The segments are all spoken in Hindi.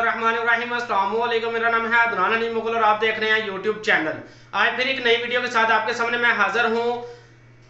बिस्मिल्लाहिर्रहमानिर्रहीम। अस्सलाम वालेकुम। मेरा नाम है अदनान अली मुगल और आप देख रहे हैं यूट्यूब चैनल। आज फिर एक नई वीडियो के साथ आपके सामने मैं हाजिर हूँ।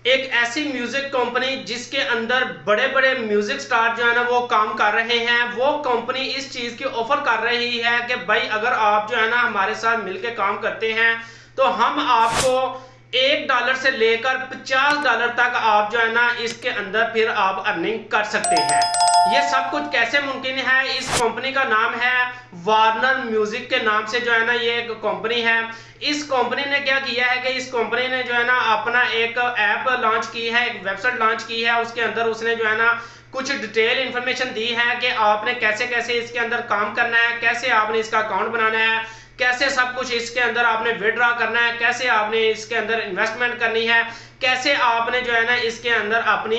एक ऐसी म्यूजिक कंपनी जिसके अंदर बड़े बड़े म्यूजिक स्टार जो है ना वो काम कर रहे हैं। वो कंपनी इस चीज की ऑफर कर रही है कि भाई अगर आप जो है ना हमारे साथ मिलकर काम करते हैं तो हम आपको $1 से लेकर $50 तक आप जो है ना इसके अंदर फिर आप अर्निंग कर सकते हैं। ये सब कुछ कैसे मुमकिन है? इस कंपनी का नाम है वार्नर म्यूजिक के नाम से जो है ना ये एक कंपनी है। इस कंपनी ने क्या किया है कि इस कंपनी ने जो है ना अपना एक ऐप लॉन्च की है, एक वेबसाइट लॉन्च की है। उसके अंदर उसने जो है ना कुछ डिटेल इंफॉर्मेशन दी है कि आपने कैसे कैसे इसके अंदर काम करना है, कैसे आपने इसका अकाउंट बनाना है, कैसे सब कुछ इसके अंदर आपने विड्रॉ करना है, कैसे आपने इसके अंदर इन्वेस्टमेंट करनी है, कैसे आपने जो है ना इसके अंदर अपनी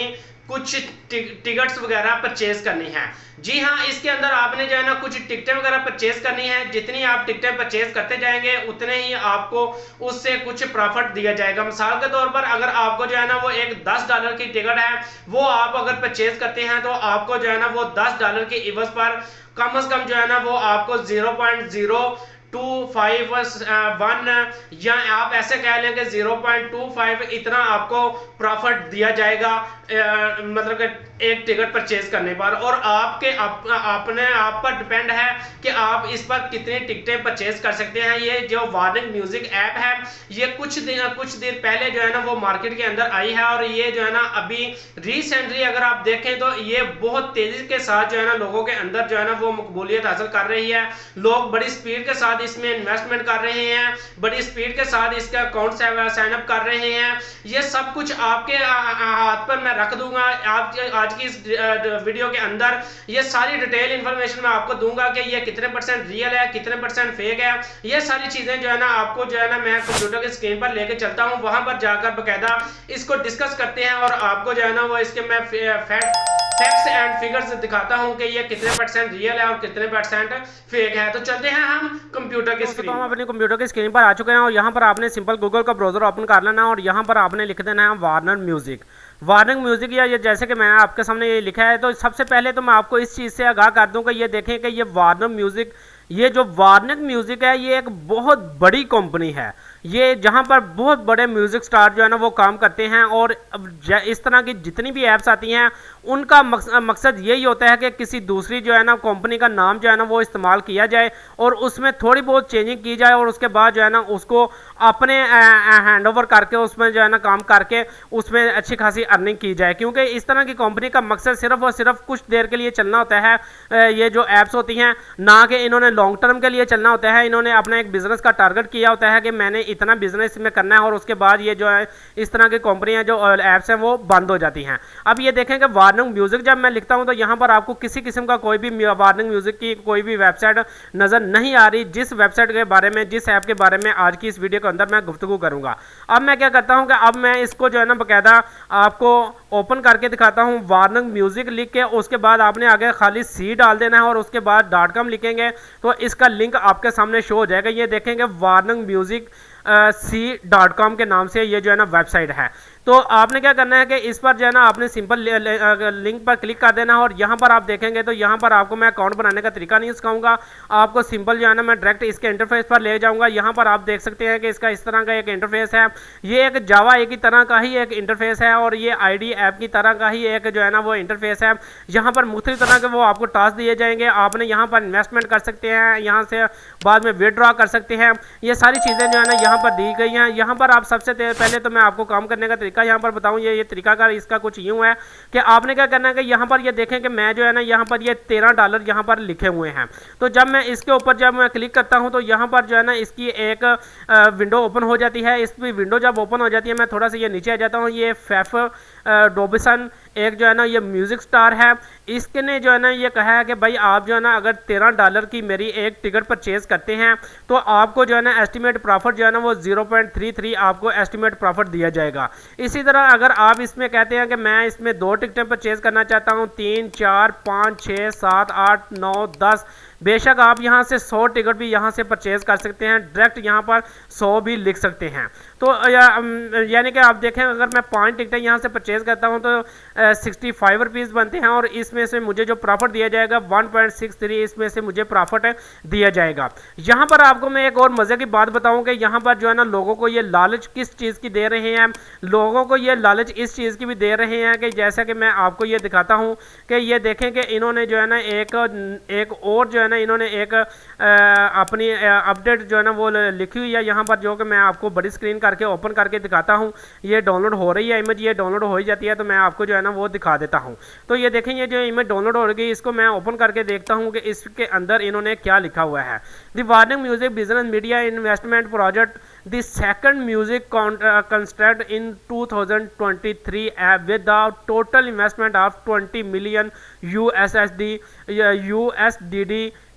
कुछ टिकट्स वगैरह परचेज करनी है। जी हाँ, इसके अंदर आपने जो है ना कुछ टिकटें वगैरह परचेज करनी है। जितनी आप टिकटें परचेज करते जाएंगे उतने ही आपको उससे कुछ प्रॉफिट दिया जाएगा। मिसाल के तौर पर अगर आपको जो है ना वो एक $10 की टिकट है, वो आप अगर परचेज करते हैं तो आपको जो है ना वो $10 के इवज पर कम से कम जो है ना वो आपको 0.0251 या आप ऐसे कह लें कि 0.25 इतना आपको प्रॉफिट दिया जाएगा, मतलब कि एक टिकट परचेज करने पर। और आपके अपने आप पर डिपेंड है कि आप इस पर कितनी टिकटें परचेज कर सकते हैं। ये जो वार्निंग म्यूजिक ऐप है ये कुछ देर पहले जो है ना वो मार्केट के अंदर आई है और ये जो है ना अभी रिसेंटली अगर आप देखें तो ये बहुत तेजी के साथ जो है ना लोगों के अंदर जो है ना वो मकबूलियत हासिल कर रही है। लोग बड़ी स्पीड के साथ इसमें इन्वेस्टमेंट कर रहे हैं, बड़ी स्पीड के साथ इसका अकाउंट साइन अप कर रहे हैं। ये सब कुछ आपके हाथ पर मैं रख दूंगा। आज की इस वीडियो के अंदर ये सारी डिटेल इंफॉर्मेशन मैं आपको दूंगा कि ये कितने % रियल है, कितने % फेक है। ये सारी चीजें जो है ना आपको जो है ना मैं कंप्यूटर की स्क्रीन पर लेके चलता हूं, वहां पर जाकर बकायदा इसको डिस्कस करते हैं और आपको जो है ना वो इसके मैं फैक्ट्स एंड फिगर्स दिखाता हूं कि ये कितने % रियल है और कितने % फेक है। तो चलते हैं हम कंप्यूटर की स्क्रीन। तो हम अपने कंप्यूटर की स्क्रीन पर आ चुके हैं और यहाँ पर आपने सिंपल गूगल का ब्राउजर ओपन कर लेना और यहाँ पर आपने लिख देना है वार्नर म्यूजिक। वार्निंग म्यूजिक या ये जैसे कि मैंने आपके सामने ये लिखा है। तो सबसे पहले तो मैं आपको इस चीज़ से आगाह कर दूं कि ये देखें कि ये वार्नर म्यूजिक, ये जो वार्निंग म्यूजिक है ये एक बहुत बड़ी कंपनी है। ये जहाँ पर बहुत बड़े म्यूज़िक स्टार जो है ना वो काम करते हैं और इस तरह की जितनी भी ऐप्स आती हैं उनका मकसद यही होता है कि किसी दूसरी जो है ना कंपनी का नाम जो है ना वो इस्तेमाल किया जाए और उसमें थोड़ी बहुत चेंजिंग की जाए और उसके बाद जो है ना उसको अपने हैंड ओवर करके उसमें जो है ना काम करके उसमें अच्छी खासी अर्निंग की जाए। क्योंकि इस तरह की कंपनी का मकसद सिर्फ और सिर्फ कुछ देर के लिए चलना होता है। ये जो ऐप्स होती हैं ना कि इन्होंने लॉन्ग टर्म के लिए चलना होता है। इन्होंने अपना एक बिजनेस का टारगेट किया होता है कि मैंने इतना बिजनेस में करना है और उसके बाद ये जो है इस तरह की कंपनियां जो ऐप्स हैं वो बंद हो जाती हैं। अब ये देखें कि वार्निंग म्यूजिक जब मैं लिखता हूं तो यहां पर आपको किसी किस्म का कोई भी वार्निंग म्यूजिक की कोई भी वेबसाइट नजर नहीं आ रही। जिस वेबसाइट के बारे में, जिस ऐप के बारे में आज की इस वीडियो के अंदर मैं गुफ्तगू करूंगा। अब मैं क्या करता हूं कि अब मैं इसको जो है ना बकायदा आपको ओपन करके दिखाता हूं। वार्निंग म्यूजिक लिख के उसके बाद आपने आगे खाली सी डाल देना है और उसके बाद .com लिखेंगे तो इसका लिंक आपके सामने शो हो जाएगा। ये देखेंगे वार्निंग म्यूजिक C.com के नाम से ये जो है ना वेबसाइट है। तो आपने क्या करना है कि इस पर जो है ना आपने सिंपल लिंक पर क्लिक कर देना है और यहाँ पर आप देखेंगे तो यहाँ पर आपको मैं अकाउंट बनाने का तरीका नहीं सिखाऊंगा। आपको सिंपल जो है ना मैं डायरेक्ट इसके इंटरफेस पर ले जाऊँगा। यहाँ पर आप देख सकते हैं कि इसका इस तरह का एक इंटरफेस है। ये एक जावा की तरह का ही एक इंटरफेस है और ये ID ऐप की तरह का ही एक जो है ना वो इंटरफेस है। यहाँ पर मुख्तलिफ तरह के वो आपको टास्क दिए जाएंगे। आपने यहाँ पर इन्वेस्टमेंट कर सकते हैं, यहाँ से बाद में विड्रॉ कर सकते हैं। ये सारी चीज़ें जो है ना यहाँ पर दी गई हैं। यहाँ पर आप सबसे पहले तो मैं आपको काम करने का तरीका यहाँ पर बताऊं। ये तरीका का इसका कुछ यूं है कि आपने क्या करना है कि यहाँ पर ये देखें कि मैं जो है ना यहाँ पर ये $13 यहाँ पर लिखे हुए हैं। तो जब मैं इसके ऊपर जब मैं क्लिक करता हूँ तो यहाँ पर जो है ना इसकी एक विंडो ओपन हो जाती है। इस विंडो जब ओपन हो जाती है मैं थोड़ा सा ये नीचे आ जाता हूँ। ये फैफ डॉबिसन एक जो है ना ये म्यूजिक स्टार है। इसने जो है ना ये कहा है कि भाई आप जो है ना अगर $13 की मेरी एक टिकट परचेज करते हैं तो आपको जो है ना एस्टिमेट प्रॉफिट जो है ना वो 0.33 आपको एस्टिमेट प्रॉफिट दिया जाएगा। इसी तरह अगर आप इसमें कहते हैं कि मैं इसमें 2 टिकटें परचेज करना चाहता हूँ, 3, 4, 5, 6, 7, 8, 9, 10, बेशक आप यहाँ से 100 टिकट भी यहाँ से परचेज कर सकते हैं। डायरेक्ट यहाँ पर 100 भी लिख सकते हैं। तो यानी कि आप देखें अगर मैं 5 टिकटें यहाँ से परचेज़ करता हूँ तो 65 रुपीज़ बनते हैं और इसमें से मुझे जो प्रॉफिट दिया जाएगा 1.63 इसमें से मुझे प्रॉफिट दिया जाएगा। यहाँ पर आपको मैं एक और मज़े की बात बताऊँ कि यहाँ पर जो है ना लोगों को ये लालच किस चीज़ की दे रहे हैं, लोगों को ये लालच इस चीज़ की भी दे रहे हैं कि जैसा कि मैं आपको ये दिखाता हूँ कि ये देखें कि इन्होंने जो है ना एक और जो है ना इन्होंने एक अपनी अपडेट जो है ना वो लिखी हुई है यहाँ पर, जो कि मैं आपको बड़ी स्क्रीन करके ओपन करके दिखाता हूँ। ये डाउनलोड हो रही है इमेज, ये डाउनलोड हो ही जाती है तो मैं आपको जो है ना वो दिखा देता हूँ। तो ये देखें ये जो इमेज डाउनलोड हो गई, इसको मैं ओपन करके देखता हूँ कि इसके अंदर इन्होंने क्या लिखा हुआ है। The warning music business media investment project the second music construct in 2023 with the total investment of 20 million USDD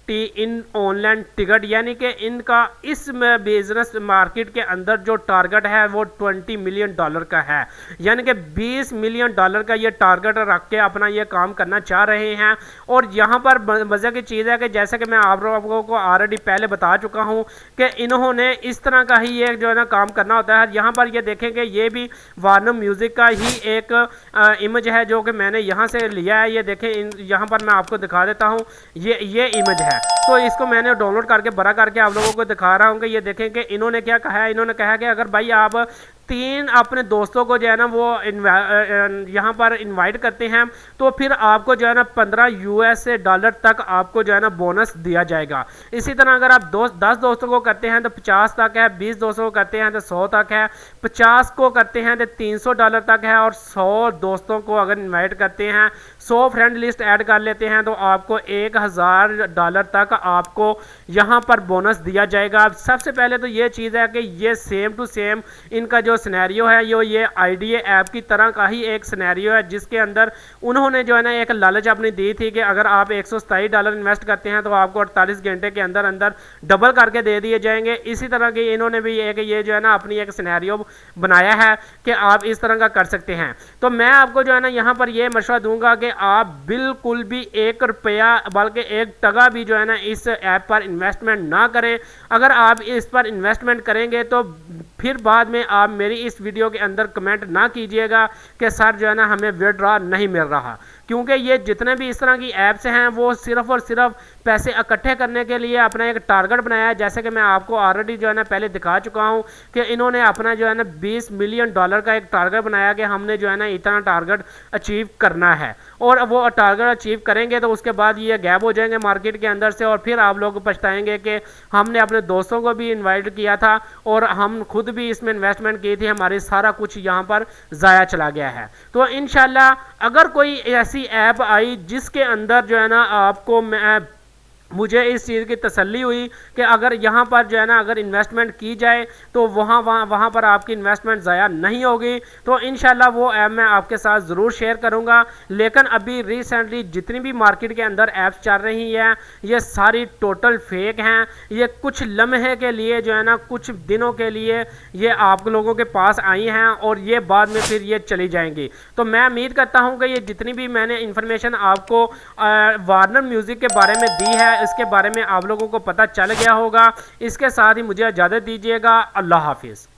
in online ticket, यानी कि इनका इस बिजनेस मार्केट के अंदर जो टारगेट है वो 20 मिलियन डॉलर का है, यानी कि 20 मिलियन डॉलर का ये टारगेट रख के अपना ये काम करना चाह रहे हैं। और यहाँ पर मज़े की चीज़ है कि जैसे कि मैं आप लोगों को ऑलरेडी पहले बता चुका हूँ कि इन्होंने इस तरह का ही एक जो है ना काम करना होता है। यहाँ पर ये देखें कि ये भी वार्नर म्यूज़िक का ही एक इमेज है जो कि मैंने यहाँ से लिया है। ये देखें यहाँ पर मैं आपको दिखा देता हूँ, ये इमेज है। तो इसको मैंने डाउनलोड करके बड़ा करके आप लोगों को दिखा रहा हूँ कि ये देखें कि इन्होंने क्या कहा है। इन्होंने कहा कि अगर भाई आप 3 अपने दोस्तों को जो है ना वो यहाँ पर इनवाइट करते हैं तो फिर आपको जो है ना 15 US डॉलर तक आपको जो है ना बोनस दिया जाएगा। इसी तरह अगर आप 10 दोस्तों को करते हैं तो 50 तक है, 20 दोस्तों को करते हैं तो 100 तक है, 50 को करते हैं तो 300 डॉलर तक है, और 100 दोस्तों को अगर इन्वाइट करते हैं, 100 फ्रेंड लिस्ट ऐड कर लेते हैं तो आपको 1000 डॉलर तक आपको यहाँ पर बोनस दिया जाएगा। सबसे पहले तो ये चीज़ है कि ये सेम टू सेम इनका जो सिनेरियो है ये आईडीए ऐप की तरह का ही एक सिनेरियो है, जिसके अंदर उन्होंने जो है ना एक लालच अपनी दी थी कि अगर आप 127 डॉलर इन्वेस्ट करते हैं तो आपको 48 घंटे के अंदर अंदर डबल करके दे दिए जाएंगे। इसी तरह की इन्होंने भी एक ये जो है ना अपनी एक सिनेरियो बनाया है कि आप इस तरह का कर सकते हैं। तो मैं आपको जो है ना यहाँ पर ये मशवरा दूंगा कि आप बिल्कुल भी 1 रुपया बल्कि 1 टका भी जो है ना इस ऐप पर इन्वेस्टमेंट ना करें। अगर आप इस पर इन्वेस्टमेंट करेंगे तो फिर बाद में आप मेरी इस वीडियो के अंदर कमेंट ना कीजिएगा कि सर जो है ना हमें विड्रॉ नहीं मिल रहा, क्योंकि ये जितने भी इस तरह की ऐप्स हैं वो सिर्फ और सिर्फ पैसे इकट्ठे करने के लिए अपना एक टारगेट बनाया है। जैसे कि मैं आपको ऑलरेडी जो है ना पहले दिखा चुका हूँ कि इन्होंने अपना जो है ना 20 मिलियन डॉलर का एक टारगेट बनाया कि हमने जो है ना इतना टारगेट अचीव करना है, और वो टारगेट अचीव करेंगे तो उसके बाद ये गैप हो जाएंगे मार्केट के अंदर से, और फिर आप लोग पछताएंगे कि हमने अपने दोस्तों को भी इन्वाइट किया था और हम खुद भी इसमें इन्वेस्टमेंट की थी, हमारी सारा कुछ यहाँ पर ज़ाया चला गया है। तो इंशाल्लाह अगर कोई ऐसी ऐप आई जिसके अंदर जो है ना आपको मुझे इस चीज़ की तसल्ली हुई कि अगर यहाँ पर जो है ना अगर इन्वेस्टमेंट की जाए तो वहाँ पर आपकी इन्वेस्टमेंट ज़ाया नहीं होगी, तो इंशाल्लाह वो ऐप मैं आपके साथ ज़रूर शेयर करूँगा। लेकिन अभी रिसेंटली जितनी भी मार्केट के अंदर ऐप्स चल रही हैं ये सारी टोटल फेक हैं। ये कुछ लम्हे के लिए जो है ना कुछ दिनों के लिए ये आप लोगों के पास आई हैं और ये बाद में फिर ये चली जाएंगी। तो मैं उम्मीद करता हूँ कि ये जितनी भी मैंने इन्फॉर्मेशन आपको वार्नर म्यूज़िक के बारे में दी है इसके बारे में आप लोगों को पता चल गया होगा। इसके साथ ही मुझे इजाज़त दीजिएगा। अल्लाह हाफिज़।